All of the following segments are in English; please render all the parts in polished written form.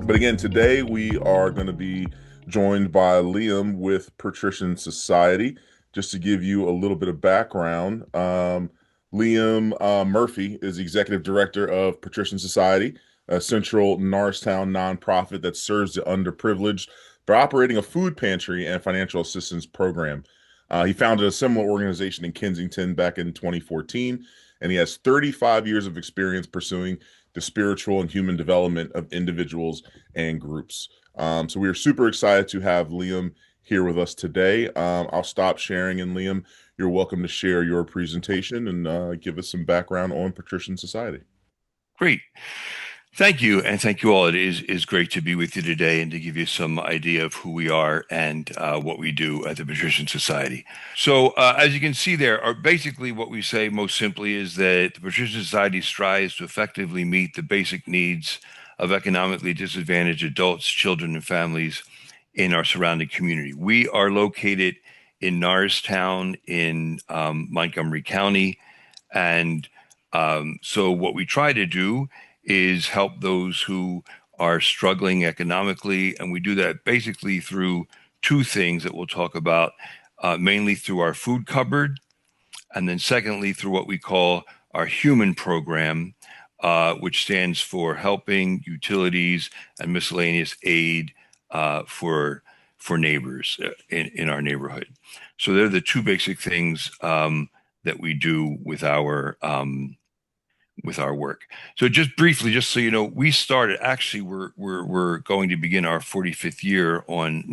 But again, today we are going to be joined by Liam with Patrician Society. Just to give you a little bit of background, Liam Murphy is the Executive Director of Patrician Society, a central Norristown nonprofit that serves the underprivileged by operating a food pantry and financial assistance program. He founded a similar organization in Kensington back in 2014, and he has 35 years of experience pursuing the spiritual and human development of individuals and groups. So we are super excited to have Liam here with us today. I'll stop sharing, and Liam, you're welcome to share your presentation and give us some background on Patrician Society. Great. Thank you. And thank you all. It is great to be with you today and to give you some idea of who we are and what we do at the Patrician Society. As you can see there, basically what we say most simply is that the Patrician Society strives to effectively meet the basic needs of economically disadvantaged adults, children, and families in our surrounding community. We are located in Norristown in Montgomery County. And so what we try to do is help those who are struggling economically. And we do that basically through two things that we'll talk about, mainly through our food cupboard, and then secondly, through what we call our human program, which stands for helping utilities and miscellaneous aid for neighbors in our neighborhood. So they're the two basic things that we do with our work. So just briefly, just so you know, we started actually we're going to begin our 45th year on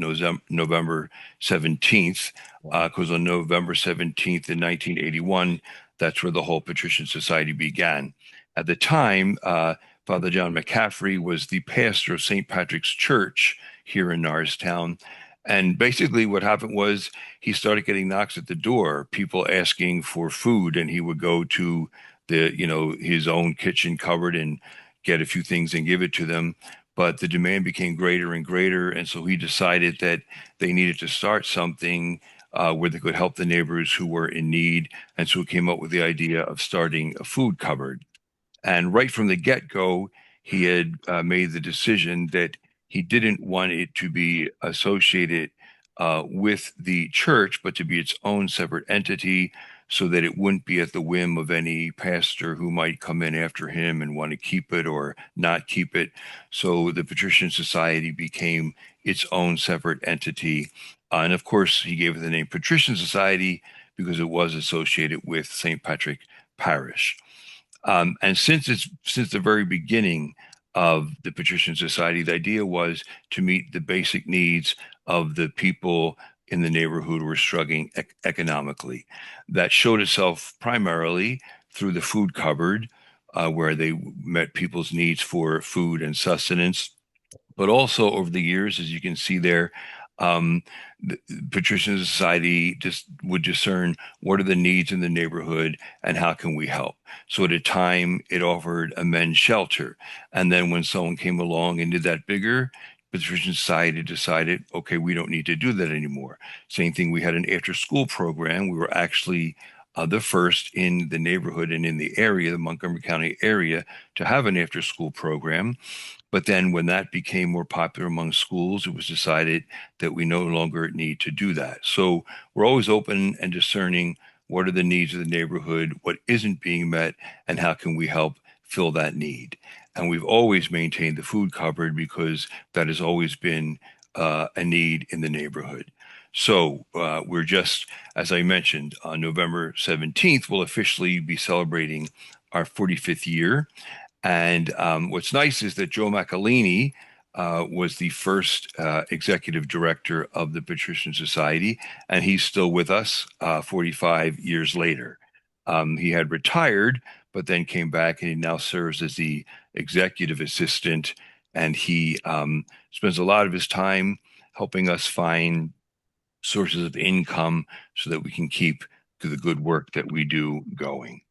November 17th, because on November 17th in 1981, that's where the whole Patrician Society began. At the time, Father John McCaffrey was the pastor of St. Patrick's Church here in Norristown. And basically what happened was he started getting knocks at the door, people asking for food, and he would go to his own kitchen cupboard and get a few things and give it to them. But the demand became greater and greater. And so he decided that they needed to start something where they could help the neighbors who were in need. And so he came up with the idea of starting a food cupboard. And right from the get-go, he had made the decision that he didn't want it to be associated with the church, but to be its own separate entity so that it wouldn't be at the whim of any pastor who might come in after him and want to keep it or not keep it. So the Patrician Society became its own separate entity. And of course, he gave it the name Patrician Society because it was associated with St. Patrick Parish. And since the very beginning of the Patrician Society, the idea was to meet the basic needs of the people in the neighborhood who were struggling economically. That showed itself primarily through the food cupboard, where they met people's needs for food and sustenance. But also over the years, as you can see there, the Patrician Society just would discern what are the needs in the neighborhood and how can we help. So at a time, it offered a men's shelter. And then when someone came along and did that bigger, Patrician Society decided, okay, we don't need to do that anymore. Same thing, we had an after-school program. We were actually the first in the neighborhood and in the area, the Montgomery County area, to have an after-school program. But then when that became more popular among schools, it was decided that we no longer need to do that. So we're always open and discerning what are the needs of the neighborhood, what isn't being met, and how can we help fill that need. And we've always maintained the food cupboard because that has always been a need in the neighborhood. So we're just, as I mentioned, on November 17th, we'll officially be celebrating our 45th year. And what's nice is that Joe McElhaney was the first executive director of the Patrician Society, and he's still with us 45 years later. He had retired, but then came back, and he now serves as the executive assistant. And he spends a lot of his time helping us find sources of income so that we can keep the good work that we do going.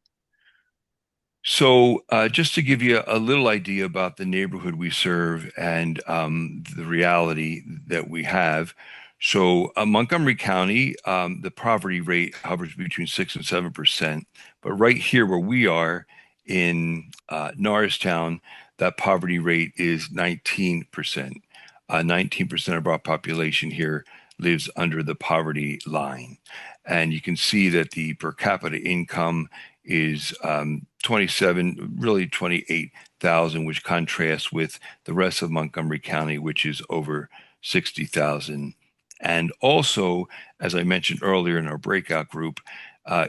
So, just to give you a little idea about the neighborhood we serve and the reality that we have. So, Montgomery County, the poverty rate hovers between 6 and 7%. But right here where we are in Norristown, that poverty rate is 19%. 19% of our population here lives under the poverty line. And you can see that the per capita income is 27, really 28,000, which contrasts with the rest of Montgomery County, which is over 60,000. And also, as I mentioned earlier in our breakout group,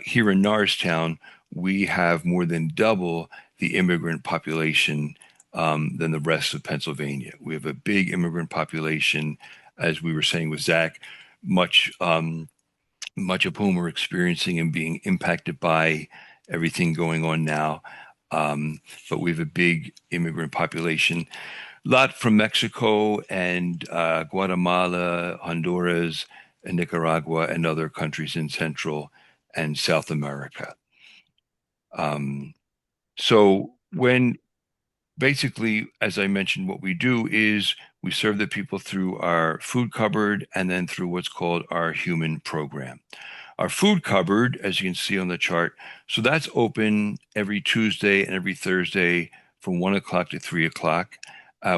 here in Norristown, we have more than double the immigrant population than the rest of Pennsylvania. We have a big immigrant population, as we were saying with Zach, much much of whom are experiencing and being impacted by everything going on now. But we have a big immigrant population, a lot from Mexico and Guatemala, Honduras, and Nicaragua, and other countries in Central and South America. Um, so when basically, as I mentioned, what we do is we serve the people through our food cupboard and then through what's called our human program. Our food cupboard, as you can see on the chart, so that's open every Tuesday and every Thursday from 1 o'clock to 3 o'clock.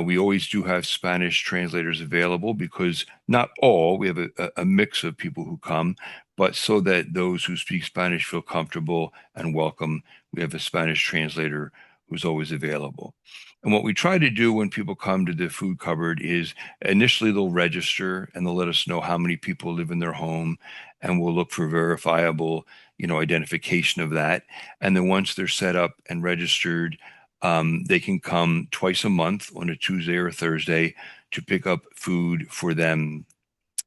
We always do have Spanish translators available because not all, we have a mix of people who come, but so that those who speak Spanish feel comfortable and welcome, we have a Spanish translator who's always available. And what we try to do when people come to the food cupboard is initially they'll register and they'll let us know how many people live in their home, and we'll look for verifiable, identification of that. And then once they're set up and registered, they can come twice a month on a Tuesday or a Thursday to pick up food for them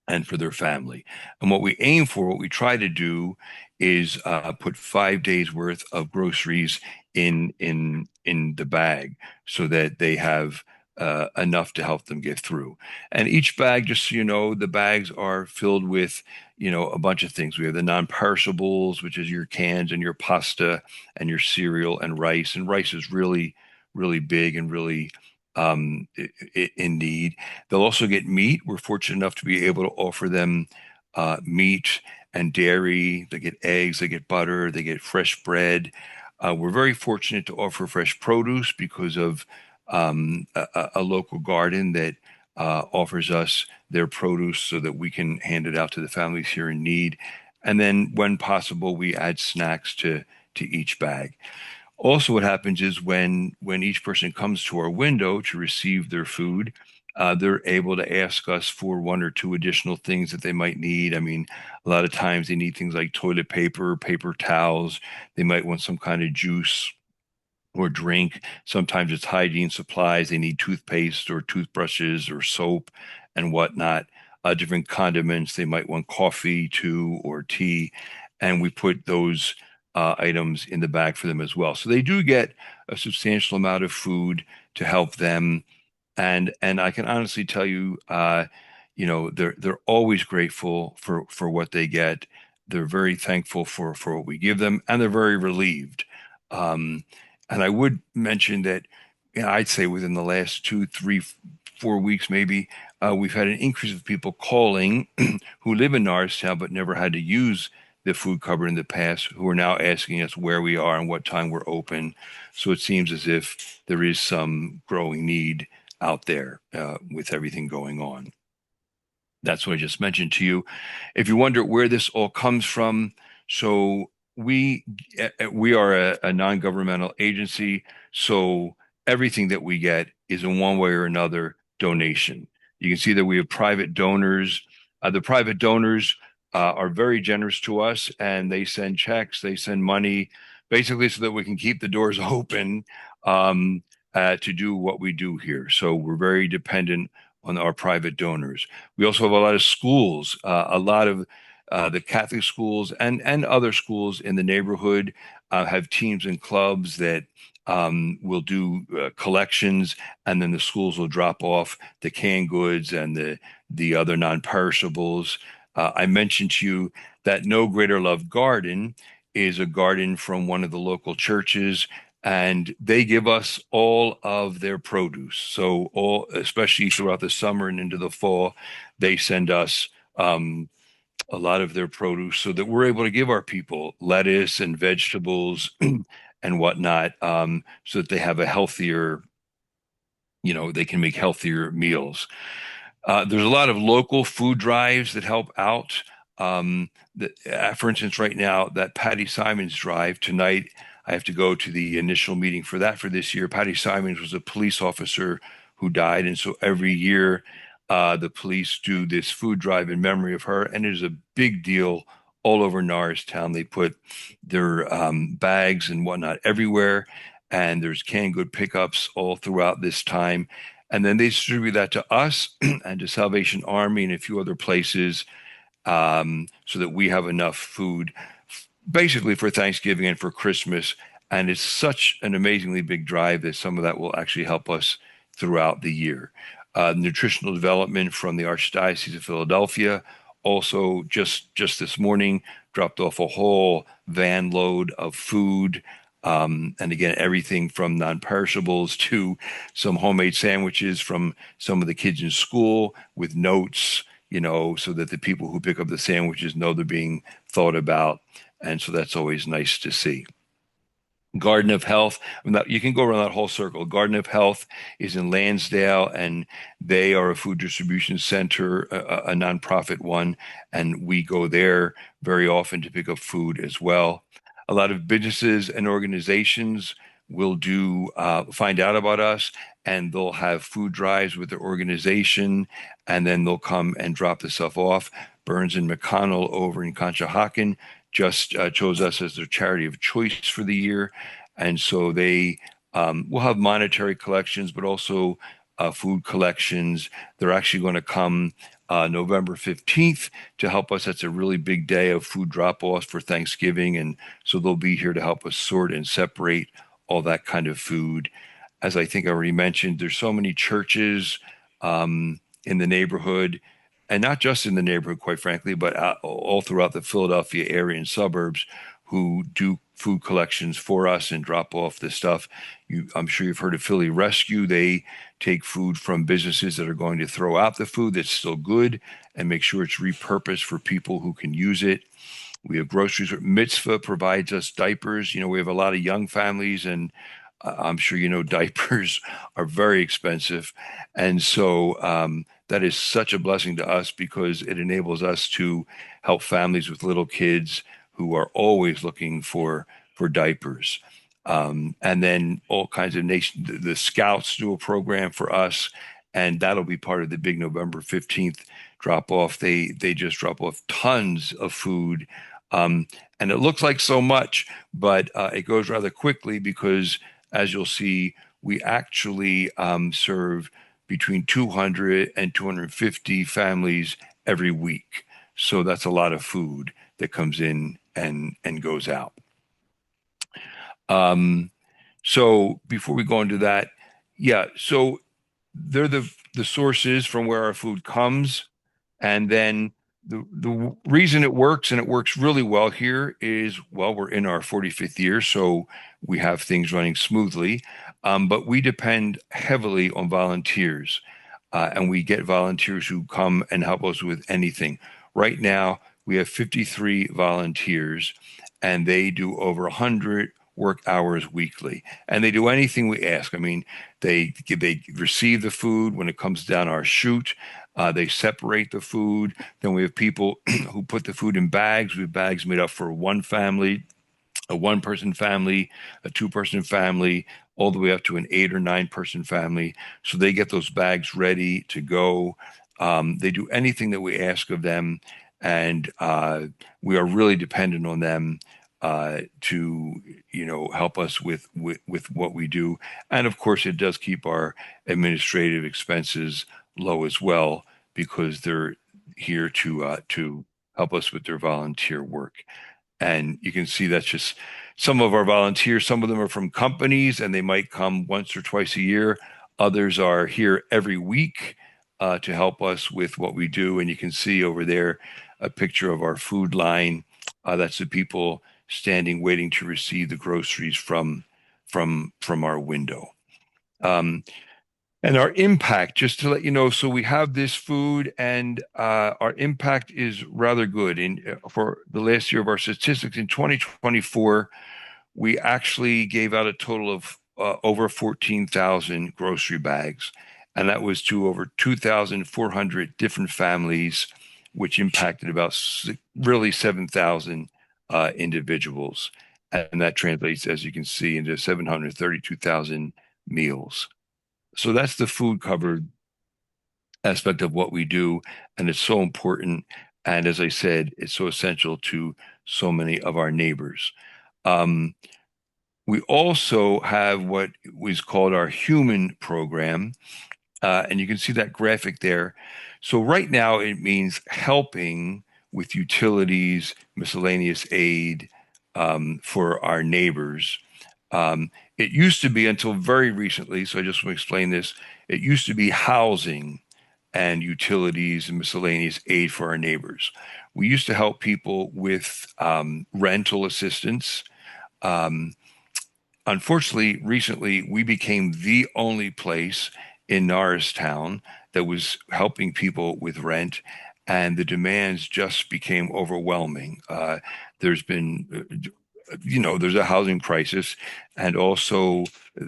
and for their family. And what we aim for, what we try to do, is put 5 days worth of groceries in the bag so that they have enough to help them get through. And each bag, just so you know, the bags are filled with, a bunch of things. We have the non-perishables, which is your cans and your pasta and your cereal and rice. And rice is really, really big and really in need. They'll also get meat. We're fortunate enough to be able to offer them meat and dairy. They get eggs, they get butter, they get fresh bread. We're very fortunate to offer fresh produce because of a local garden that offers us their produce so that we can hand it out to the families here in need. And then, when possible, we add snacks to each bag. Also, what happens is when each person comes to our window to receive their food, they're able to ask us for one or two additional things that they might need. I mean, a lot of times they need things like toilet paper, paper towels. They might want some kind of juice or drink. Sometimes it's hygiene supplies. They need toothpaste or toothbrushes or soap and whatnot. Different condiments. They might want coffee too or tea. And we put those items in the bag for them as well. So they do get a substantial amount of food to help them. And I can honestly tell you, they're always grateful for what they get. They're very thankful for what we give them, and they're very relieved. Um, and I would mention that, I'd say within the last 2, 3, 4 weeks, maybe, we've had an increase of people calling who live in Norristown but never had to use the food cupboard in the past, who are now asking us where we are and what time we're open. So it seems as if there is some growing need out there with everything going on. That's what I just mentioned to you. If you wonder where this all comes from, so we are a non-governmental agency, so everything that we get is in one way or another donation. You can see that we have private donors. The private donors are very generous to us, and they send checks, they send money, basically so that we can keep the doors open to do what we do here. So we're very dependent on our private donors. We also have a lot of schools, a lot of the Catholic schools and other schools in the neighborhood have teams and clubs that will do collections, and then the schools will drop off the canned goods and the other non-perishables. I mentioned to you that No Greater Love Garden is a garden from one of the local churches, and they give us all of their produce. So all, especially throughout the summer and into the fall, they send us a lot of their produce so that we're able to give our people lettuce and vegetables and whatnot, so that they have a healthier they can make healthier meals. There's a lot of local food drives that help out. For instance, right now, that Patty Simons drive tonight, I have to go to the initial meeting for that for this year. Patty Simons was a police officer who died, and so every year, the police do this food drive in memory of her, and it is a big deal all over Norristown. They put their bags and whatnot everywhere, and there's canned good pickups all throughout this time. And then they distribute that to us and to Salvation Army and a few other places, so that we have enough food basically for Thanksgiving and for Christmas. And it's such an amazingly big drive that some of that will actually help us throughout the year. Nutritional development from the Archdiocese of Philadelphia also just this morning dropped off a whole van load of food. And again, everything from non-perishables to some homemade sandwiches from some of the kids in school with notes, so that the people who pick up the sandwiches know they're being thought about. And so that's always nice to see. Garden of Health, you can go around that whole circle. Garden of Health is in Lansdale, and they are a food distribution center, a nonprofit one, and we go there very often to pick up food as well. A lot of businesses and organizations will do find out about us, and they'll have food drives with their organization, and then they'll come and drop the stuff off. Burns and McConnell over in Conshohocken just chose us as their charity of choice for the year. And so they will have monetary collections, but also food collections. They're actually going to come November 15th to help us. That's a really big day of food drop-offs for Thanksgiving. And so they'll be here to help us sort and separate all that kind of food. As I think I already mentioned, there's so many churches in the neighborhood, and not just in the neighborhood, quite frankly, but all throughout the Philadelphia area and suburbs, who do food collections for us and drop off this stuff. I'm sure you've heard of Philly Rescue. They take food from businesses that are going to throw out the food that's still good and make sure it's repurposed for people who can use it. We have groceries. Mitzvah provides us diapers. We have a lot of young families, and I'm sure diapers are very expensive. And so that is such a blessing to us because it enables us to help families with little kids who are always looking for diapers. And then all kinds of the Scouts do a program for us, and that'll be part of the big November 15th drop off. They just drop off tons of food. And it looks like so much, but it goes rather quickly because, as you'll see, we actually serve between 200 and 250 families every week. So that's a lot of food that comes in and goes out. So before we go into that, yeah, so they're the sources from where our food comes, and then the reason it works, and it works really well here, is, well, we're in our 45th year, so we have things running smoothly. But we depend heavily on volunteers, and we get volunteers who come and help us with anything. Right now, we have 53 volunteers, and they do over 100 work hours weekly, and they do anything we ask. I mean, they receive the food when it comes down our chute. They separate the food. Then we have people who put the food in bags. We have bags made up for one family, a one-person family, a two-person family, all the way up to an 8 or 9 person family. So they get those bags ready to go. They do anything that we ask of them, and we are really dependent on them to help us with what we do. And of course, it does keep our administrative expenses low as well because they're here to help us with their volunteer work. And you can see that's just some of our volunteers. Some of them are from companies, and they might come once or twice a year. Others are here every week to help us with what we do. And you can see over there a picture of our food line. That's the people standing waiting to receive the groceries from our window. And our impact, just to let you know, so we have this food, and our impact is rather good. For the last year of our statistics in 2024, we actually gave out a total of over 14,000 grocery bags, and that was to over 2,400 different families, which impacted about really 7,000 individuals. And that translates, as you can see, into 732,000 meals. So that's the food covered aspect of what we do, and it's so important. And as I said, it's so essential to so many of our neighbors. Um, we also have what was called our human program, and you can see that graphic there. So right now it means helping with utilities, miscellaneous aid for our neighbors. It used to be until very recently, so I just want to explain this. It used to be housing and utilities and miscellaneous aid for our neighbors. We used to help people with rental assistance. Um, Unfortunately, recently we became the only place in Norristown that was helping people with rent, and the demands just became overwhelming. There's been, there's a housing crisis, and also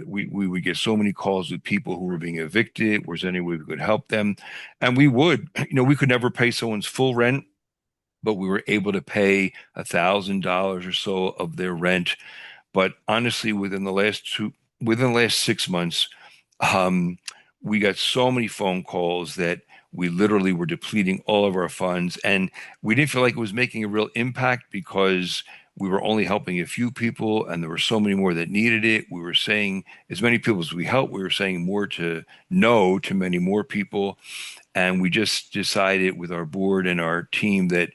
we would get so many calls with people who were being evicted. Was there any way we could help them? And we would, we could never pay someone's full rent, but we were able to pay $1,000 or so of their rent. But honestly, within the last 6 months, um, we got so many phone calls that we literally were depleting all of our funds, and we didn't feel like it was making a real impact because we were only helping a few people, and there were so many more that needed it. We were saying as many people as we helped, we were saying more to no to many more people, and we just decided with our board and our team that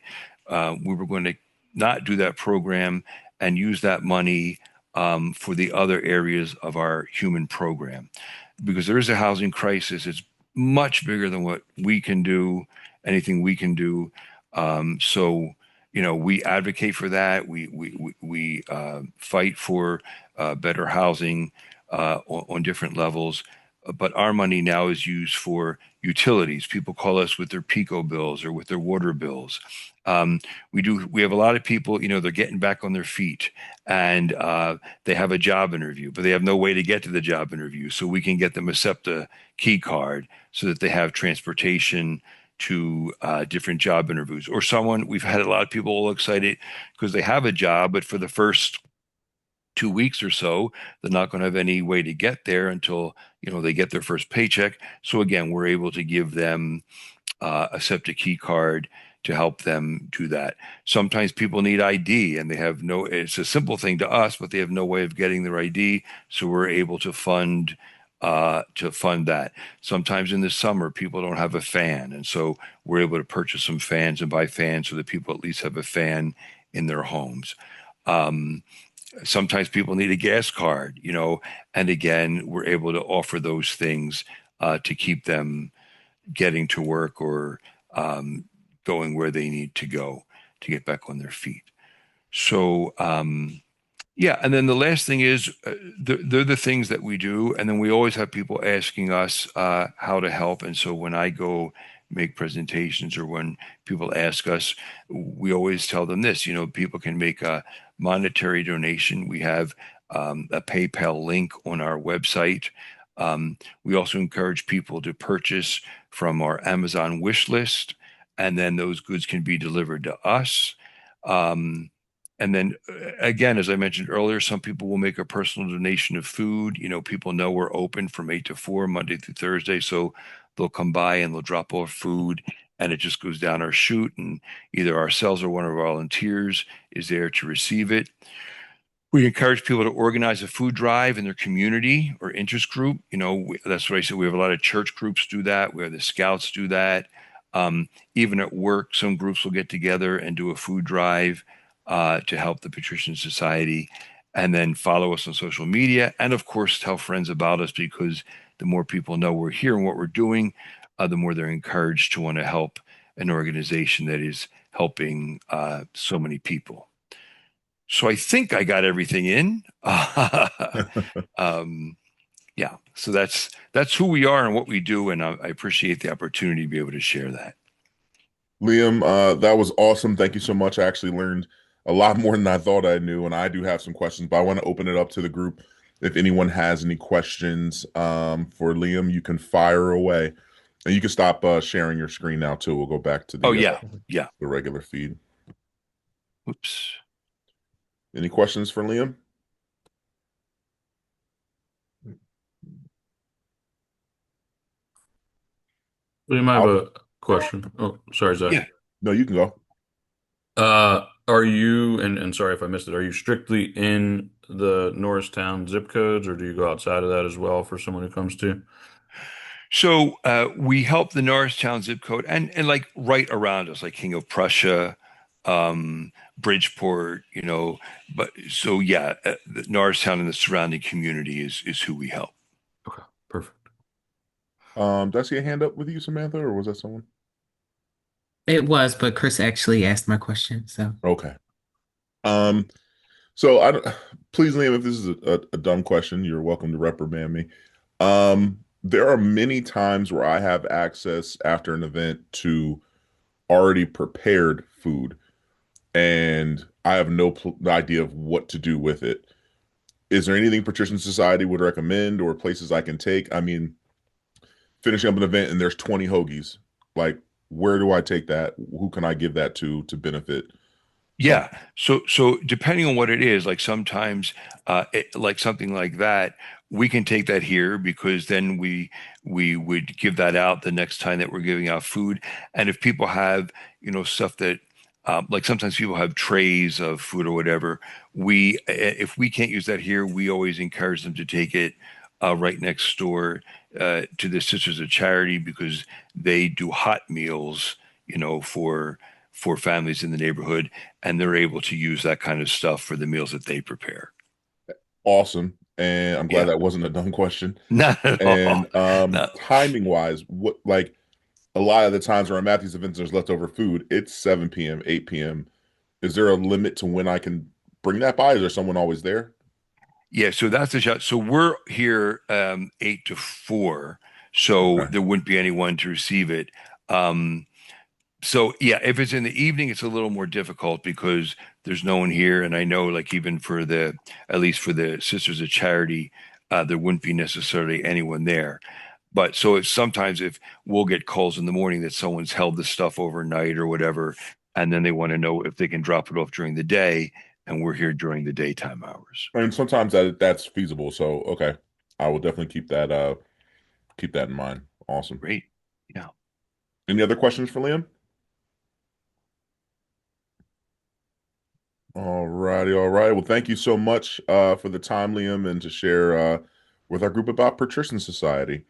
we were going to not do that program and use that money for the other areas of our human program. Because there is a housing crisis. It's much bigger than what we can do, anything we can do. So, we advocate for that. We fight for better housing on different levels. But our money now is used for utilities. People call us with their Pico bills or with their water bills. Um, we have a lot of people, they're getting back on their feet, and they have a job interview, but they have no way to get to the job interview. So we can get them a SEPTA key card so that they have transportation to different job interviews. Or we've had a lot of people all excited because they have a job, but for the first 2 weeks or so, they're not going to have any way to get there until, they get their first paycheck. So again, we're able to give them a SEPTA key card to help them do that. Sometimes people need ID and they have it's a simple thing to us, but they have no way of getting their ID. So we're able to fund that. Sometimes in the summer, people don't have a fan. And so we're able to purchase some fans and buy fans so that people at least have a fan in their homes. Um, Sometimes people need a gas card, and again, we're able to offer those things to keep them getting to work or um, going where they need to go to get back on their feet. So, yeah. And then the last thing is they're the things that we do. And then we always have people asking us how to help. And so when I go make presentations or when people ask us, we always tell them this, people can make a monetary donation. We have a PayPal link on our website. We also encourage people to purchase from our Amazon wish list, and then those goods can be delivered to us. Um, and then again, as I mentioned earlier, some people will make a personal donation of food. People know we're open from 8 to 4, Monday through Thursday. So they'll come by and they'll drop off food and it just goes down our chute. And either ourselves or one of our volunteers is there to receive it. We encourage people to organize a food drive in their community or interest group. That's what I said. We have a lot of church groups do that. We have the scouts do that. Even at work, some groups will get together and do a food drive to help the Patrician Society, and then follow us on social media. And of course, tell friends about us because the more people know we're here and what we're doing, the more they're encouraged to want to help an organization that is helping so many people. So I think I got everything in. um, yeah, so that's who we are and what we do, and I appreciate the opportunity to be able to share that. Liam, that was awesome. Thank you so much. I actually learned a lot more than I thought I knew, and I do have some questions, but I want to open it up to the group If anyone has any questions for Liam, you can fire away. And you can stop sharing your screen now too. We'll go back to Oh yeah, yeah. the regular feed. Oops. Any questions for Liam? Liam, I have I'll, a question. Oh, sorry, Zach. Yeah. no, you can go. Are you, and sorry if I missed it, are you strictly in the Norristown zip codes, or do you go outside of that as well for someone who comes to? So we help the Norristown zip code and like right around us, like King of Prussia, Bridgeport, But so yeah, the Norristown and the surrounding community is who we help. Okay, perfect. Did I see a hand up with you, Samantha, or was that someone? It was, but Chris actually asked my question, so. Okay. Um, so I don't, please, Liam, if this is a dumb question, you're welcome to reprimand me. There are many times where I have access after an event to already prepared food, and I have no idea of what to do with it. Is there anything Patrician Society would recommend or places I can take? I mean, finishing up an event and there's 20 hoagies. Like, where do I take that? Who can I give that to benefit some? Yeah. So depending on what it is, like sometimes like something like that, we can take that here because then we would give that out the next time that we're giving out food. And if people have, stuff that like sometimes people have trays of food or whatever, if we can't use that here, we always encourage them to take it right next door to the Sisters of Charity because they do hot meals, for families in the neighborhood, and they're able to use that kind of stuff for the meals that they prepare. Awesome. And I'm glad Yeah, that wasn't a dumb question. not at all. And No. timing wise, what like a lot of the times where I'm at these events, there's leftover food. It's 7 p.m., 8 p.m. Is there a limit to when I can bring that by? Is there someone always there? Yeah, so that's the shot. So we're here 8 to 4, so Okay. there wouldn't be anyone to receive it. Um, So yeah, if it's in the evening, it's a little more difficult because there's no one here. And I know like even at least for the Sisters of Charity, there wouldn't be necessarily anyone there. But so if sometimes if we'll get calls in the morning that someone's held the stuff overnight or whatever, and then they want to know if they can drop it off during the day, and we're here during the daytime hours. And sometimes that's feasible. So okay. I will definitely keep that in mind. Awesome. Great. Yeah. Any other questions for Liam? All righty, all right. Well, thank you so much for the time, Liam, and to share with our group about Patrician Society.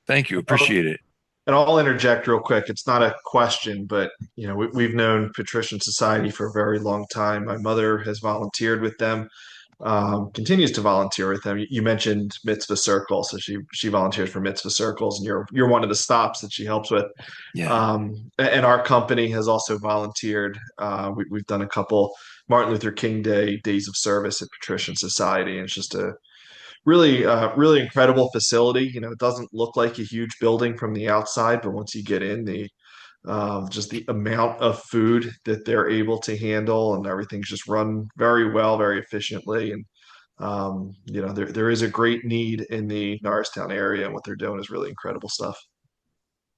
Thank you. Oh, Appreciate it. and I'll interject real quick. It's not a question, but we've known Patrician Society for a very long time. My mother has volunteered with them, continues to volunteer with them. You mentioned Mitzvah Circle, so she volunteers for Mitzvah Circles, and you're one of the stops that she helps with. Yeah. And our company has also volunteered. We've done a couple Martin Luther King Day days of service at Patrician Society, and it's just a really incredible facility. It doesn't look like a huge building from the outside, but once you get in, the just the amount of food that they're able to handle and everything's just run very well, very efficiently. And there is a great need in the Norristown area, and what they're doing is really incredible stuff.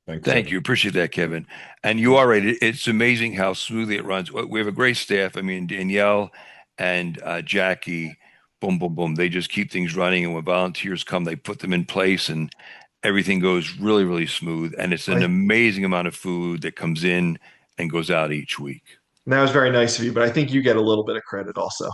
Thanks, Thank Kevin. you. Appreciate that, Kevin. And you are right. It's amazing how smoothly it runs. We have a great staff. I mean, Danielle and Jackie, boom, boom, boom. They just keep things running. And when volunteers come, they put them in place and everything goes really, really smooth. And it's an I, amazing amount of food that comes in and goes out each week. and that was very nice of you, but I think you get a little bit of credit also.